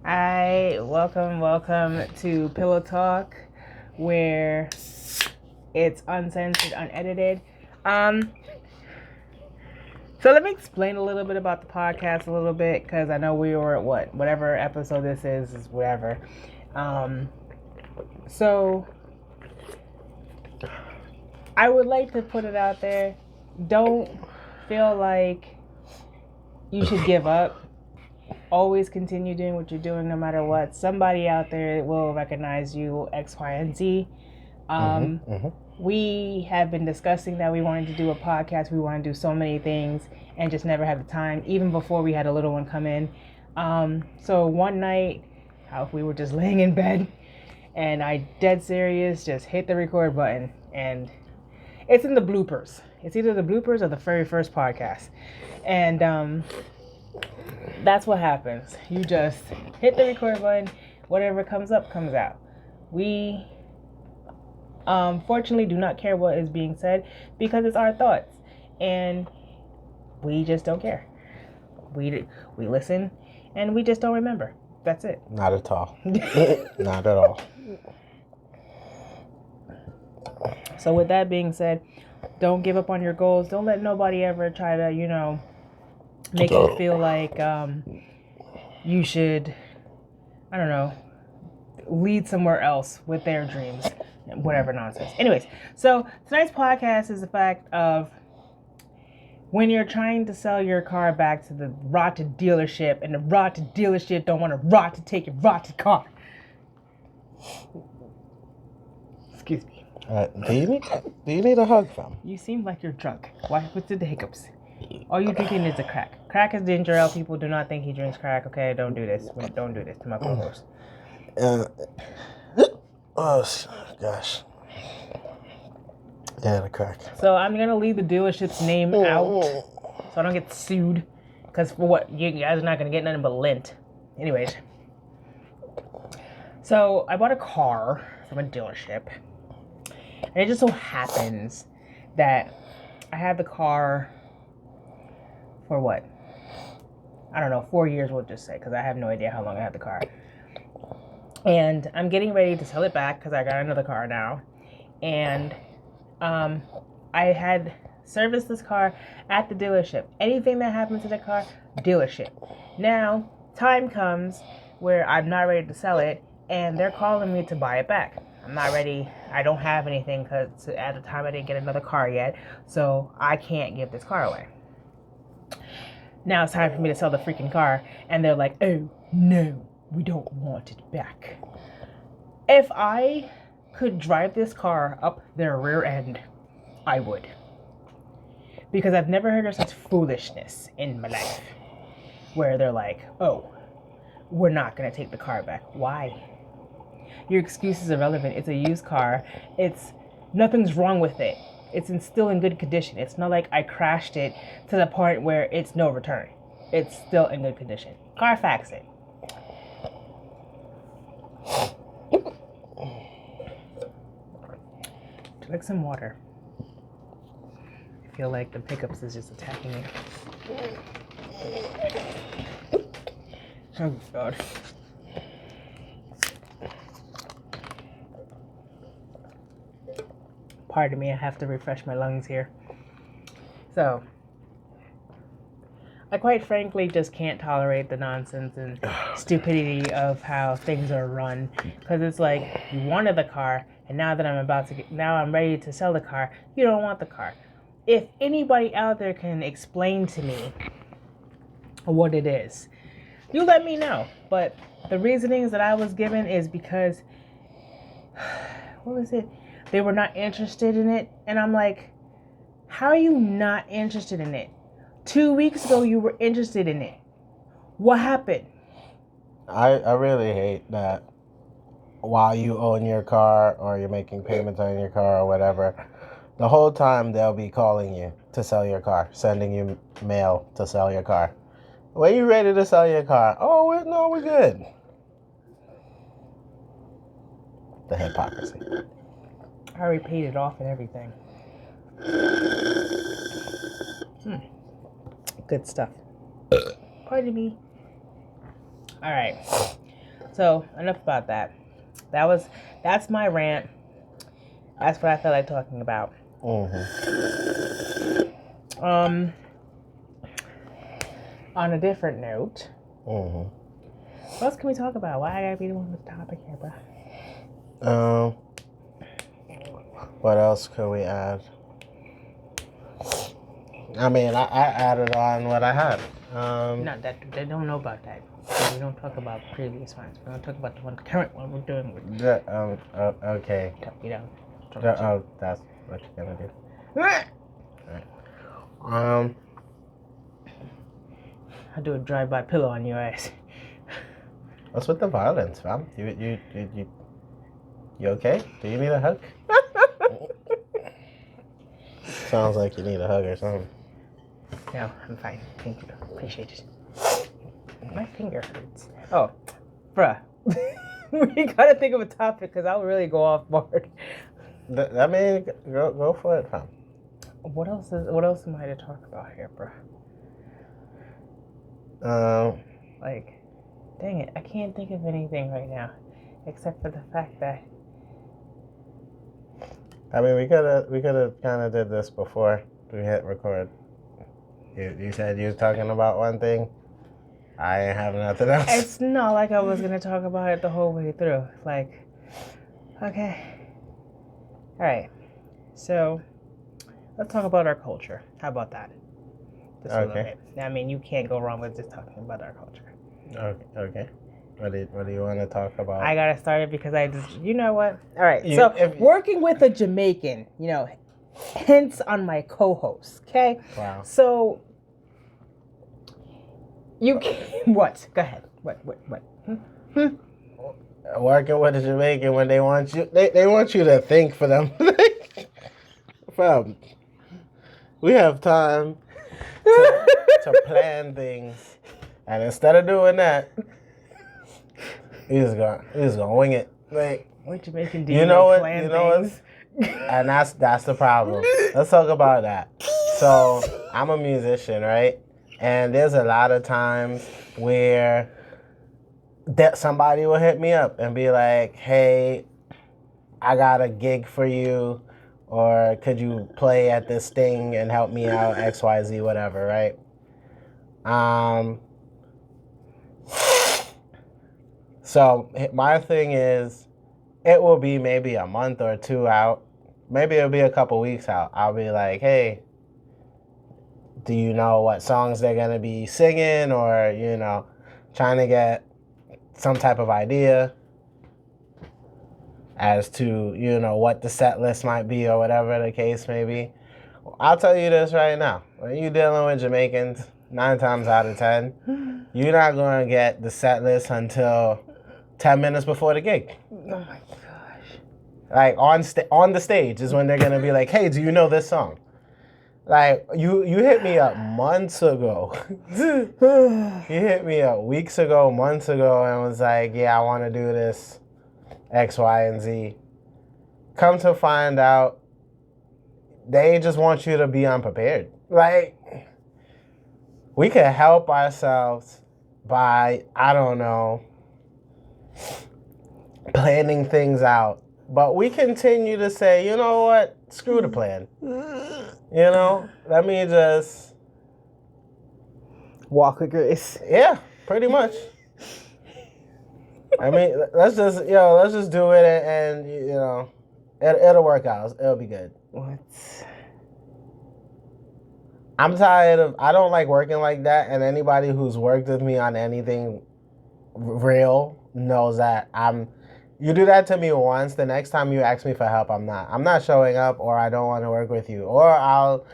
Hi, welcome to Pillow Talk, where it's uncensored, unedited. So let me explain a little bit about the podcast a little bit, because I know we were at whatever episode this is whatever. So I would like to put it out there. Don't feel like you should give up. Always continue doing what you're doing no matter what. Somebody out there will recognize you, X, Y, and Z. We have been discussing that we wanted to do a podcast. We want to do so many things and just never had the time, even before we had a little one come in. So one night, we were just laying in bed, and I, dead serious, just hit the record button, and it's in the bloopers. It's either the bloopers or the very first podcast. And that's what happens. You just hit the record button. Whatever comes up, comes out. We fortunately do not care what is being said, because it's our thoughts. And we just don't care. We listen, and we just don't remember. That's it. Not at all. Not at all. So with that being said, don't give up on your goals. Don't let nobody ever try to, make you feel like you should, I don't know, lead somewhere else with their dreams. Whatever nonsense. Anyways, so tonight's podcast is the fact of when you're trying to sell your car back to the rotted dealership, and the rotted dealership don't want to rot to take your rotted car. Excuse me. Do you need a hug, fam? You seem like you're drunk. What's the hiccups? All you drinking is a crack. Crack is ginger ale. People do not think he drinks crack. Okay, don't do this. Don't do this to my co-host. Oh gosh. Yeah, the crack. So I'm gonna leave the dealership's name out, so I don't get sued. Cause for what? You guys are not gonna get nothing but lint. Anyways. So I bought a car from a dealership, and it just so happens that I had the car for what? I don't know, 4 years, we'll just say, because I have no idea how long I had the car. And I'm getting ready to sell it back because I got another car now. And I had serviced this car at the dealership. Anything that happens to the car, dealership. Now, time comes where I'm not ready to sell it, and they're calling me to buy it back. I'm not ready. I don't have anything because at the time I didn't get another car yet, so I can't give this car away. Now it's time for me to sell the freaking car, and they're like, oh, no, we don't want it back. If I could drive this car up their rear end, I would. Because I've never heard of such foolishness in my life, where they're like, oh, we're not going to take the car back. Why? Your excuse is irrelevant. It's a used car. Nothing's wrong with it. It's still in good condition. It's not like I crashed it to the point where it's no return. It's still in good condition. Carfax it. Would you like some water? I feel like the pickups is just attacking me. Oh, God. Pardon me, I have to refresh my lungs here. So, I quite frankly just can't tolerate the nonsense and stupidity of how things are run. Because it's like, you wanted the car, and now I'm ready to sell the car, you don't want the car. If anybody out there can explain to me what it is, you let me know. But the reasonings that I was given is because, what was it? They were not interested in it. And I'm like, how are you not interested in it? 2 weeks ago, you were interested in it. What happened? I really hate that while you own your car or you're making payments on your car or whatever, the whole time they'll be calling you to sell your car, sending you mail to sell your car. When you ready to sell your car? Oh, we're good. The hypocrisy. I already paid it off and everything. Good stuff. Pardon me. All right. So enough about that. That's my rant. That's what I felt like talking about. Mm-hmm. On a different note, Mm-hmm. what else can we talk about? Why I gotta be the one with the topic here, bro? What else could we add? I mean, I added on what I had. No, that they don't know about that. We don't talk about previous ones. We don't talk about the current one we're doing with. Okay. You know. That's what you're gonna do. Right. Um. I do a drive-by pillow on your ass. What's with the violence, fam? You okay? Do you need a hug? Sounds like you need a hug or something. No, I'm fine. Thank you. Appreciate it. My finger hurts. Oh, bruh. We gotta think of a topic because I'll really go off board. I mean, go for it, fam. What else am I to talk about here, bruh? Like, dang it, I can't think of anything right now, except for the fact that. I mean, we could have kind of did this before we hit record. You said you was talking about one thing. I ain't have nothing else. It's not like I was gonna talk about it the whole way through. Like, okay, all right. So, let's talk about our culture. How about that? Just a little bit. I mean, you can't go wrong with just talking about our culture. Okay. What do you want to talk about? I gotta start it because you know what? All right. Working with a Jamaican, hence on my co-host. Okay. Wow. So you can what? Go ahead. What? Working with a Jamaican when they want you, they want you to think for them. Fam, we have time to plan things, and instead of doing that, we just gonna wing it. Like, what Jamaican do? You know what? And that's the problem. Let's talk about that. So I'm a musician, right? And there's a lot of times where that somebody will hit me up and be like, "Hey, I got a gig for you, or could you play at this thing and help me out, XYZ, whatever," right? So my thing is, it will be maybe a month or two out. Maybe it'll be a couple weeks out. I'll be like, "Hey, do you know what songs they're going to be singing?" Or, trying to get some type of idea as to, what the set list might be or whatever the case may be. I'll tell you this right now. When you're dealing with Jamaicans, 9 times out of 10, you're not going to get the set list until 10 minutes before the gig. Oh my gosh. Like on the stage is when they're going to be like, "Hey, do you know this song?" Like, you hit me up months ago. You hit me up weeks ago, months ago, and was like, "Yeah, I want to do this X, Y, and Z." Come to find out, they just want you to be unprepared. Like, we can help ourselves by, I don't know, planning things out. But we continue to say, "You know what? Screw the plan. Let me just walk with grace." Yeah, pretty much. I mean, let's just do it, and it'll work out. It'll be good. What? I'm tired I don't like working like that, and anybody who's worked with me on anything real knows that you do that to me once, the next time you ask me for help, I'm not showing up, or I don't want to work with you, or I'll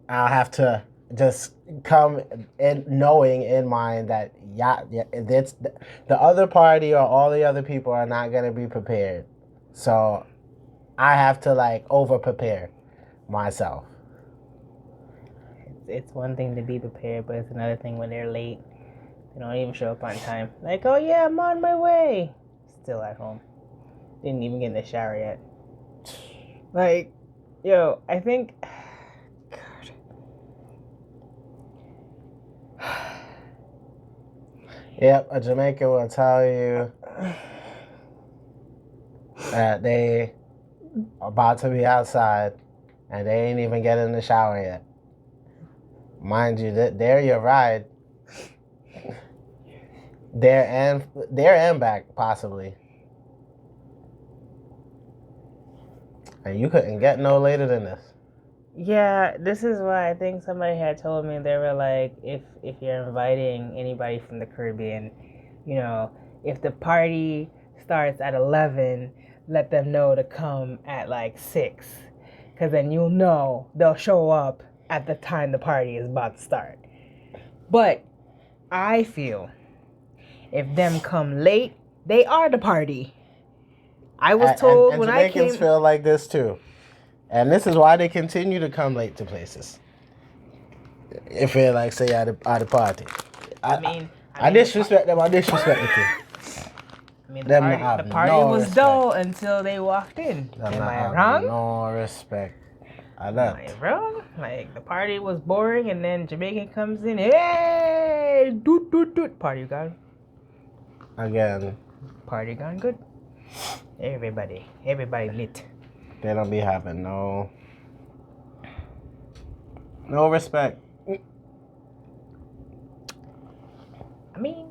have to just come in knowing in mind that it's the other party or all the other people are not going to be prepared. So I have to over prepare myself. It's one thing to be prepared, but it's another thing when they're late. They don't even show up on time. Like, "Oh yeah, I'm on my way." Still at home. Didn't even get in the shower yet. Like, I think... God. Yep, a Jamaican will tell you that they about to be outside and they ain't even get in the shower yet. Mind you, they're your ride. There and back, possibly. And you couldn't get no later than this. Yeah, this is why I think somebody had told me, they were like, if you're inviting anybody from the Caribbean, you know, if the party starts at 11, let them know to come at like 6, because then you'll know they'll show up at the time the party is about to start. But I feel if them come late, they are the party. I was told and when Jamaicans I came... feel like this too. And this is why they continue to come late to places. If they like say at the party. I disrespect them, I disrespect the too. I mean, the party was dull until they walked in. Am I wrong? No respect. Am I wrong? Like, the party was boring, and then Jamaican comes in, hey, doot, doot, doot. Party gone. Again. Party gone good. Everybody lit. They don't be having no respect. I mean,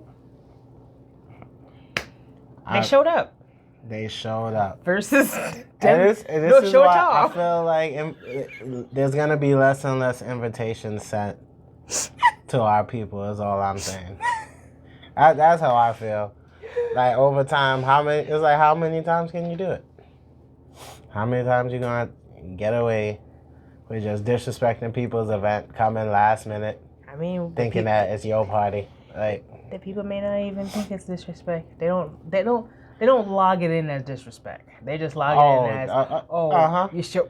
they showed up. They showed up. Versus this is why I feel like there's going to be less and less invitations sent to our people, is all I'm saying. That's how I feel. Like, over time, how many times can you do it? How many times you going to get away with just disrespecting people's event, coming last minute, I mean, thinking that it's your party? Like, the people may not even think it's disrespect. They don't log it in as disrespect. They just log it in as you show.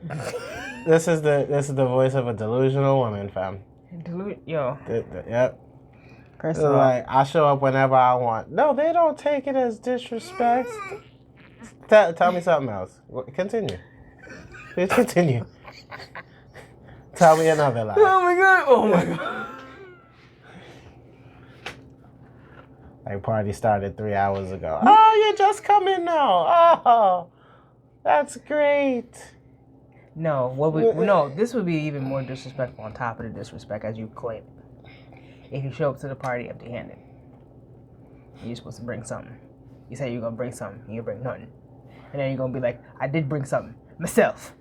This is the voice of a delusional woman, fam. Yep. First of all, like, I show up whenever I want. No, they don't take it as disrespect. Tell me something else. Continue. Please continue. Tell me another lie. Oh my god. Like, party started 3 hours ago. Oh, you're just coming now. Oh, that's great. No, this would be even more disrespectful on top of the disrespect, as you claim. If you show up to the party empty-handed, you're supposed to bring something. You say you're gonna bring something, and you bring nothing, and then you're gonna be like, "I did bring something myself."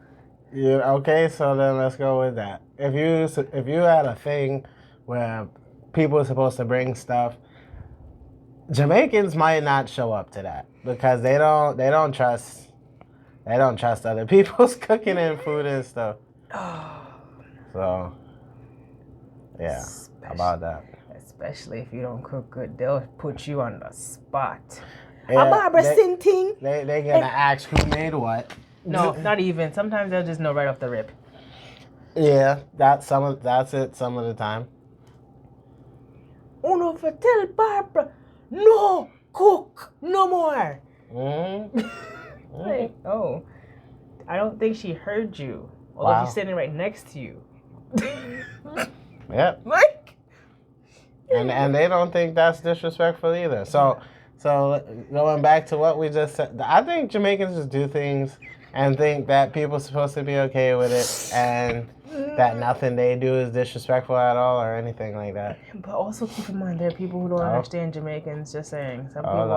Yeah. Okay. So then let's go with that. If you had a thing where people are supposed to bring stuff, Jamaicans might not show up to that because they don't trust other people's cooking and food and stuff. So, yeah, about that. Especially if you don't cook good, they'll put you on the spot. Yeah, Barbara Sinting. They're gonna ask who made what. No, not even. Sometimes they'll just know right off the rip. Yeah, that's it some of the time. Uno for tell Barbara, no cook no more. Like, oh, I don't think she heard you. Although she's sitting right next to you. Yep. Like, and they don't think that's disrespectful either. So going back to what we just said, I think Jamaicans just do things and think that people are supposed to be okay with it, and that nothing they do is disrespectful at all or anything like that. But also keep in mind, there are people who don't understand Jamaicans. Just saying, some people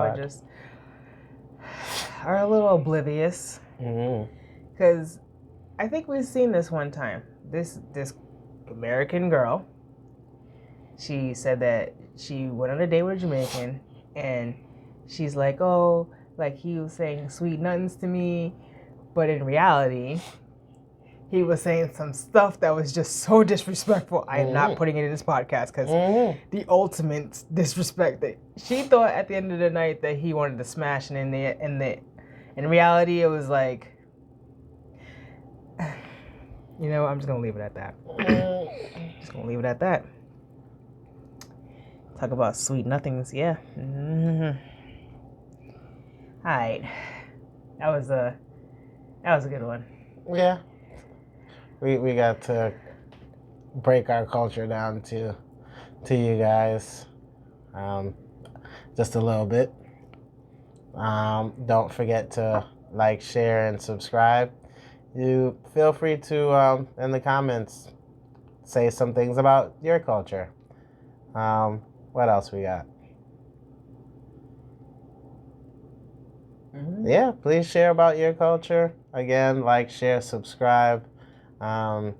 are a little oblivious. Because I think we've seen this one time. This American girl, she said that she went on a date with a Jamaican, and she's like, oh, like he was saying sweet nothings to me, but in reality, he was saying some stuff that was just so disrespectful. I am not putting it in this podcast because the ultimate disrespect, that she thought at the end of the night that he wanted to smash, and in reality it was like, you know, I'm just gonna leave it at that. Just gonna leave it at that. Talk about sweet nothings, yeah. All right, that was a good one. Yeah. We got to break our culture down to you guys. just a little bit. Don't forget to like, share, and subscribe. You feel free to in the comments say some things about your culture. What else we got? Yeah, please share about your culture. Again, like, share, subscribe. Why?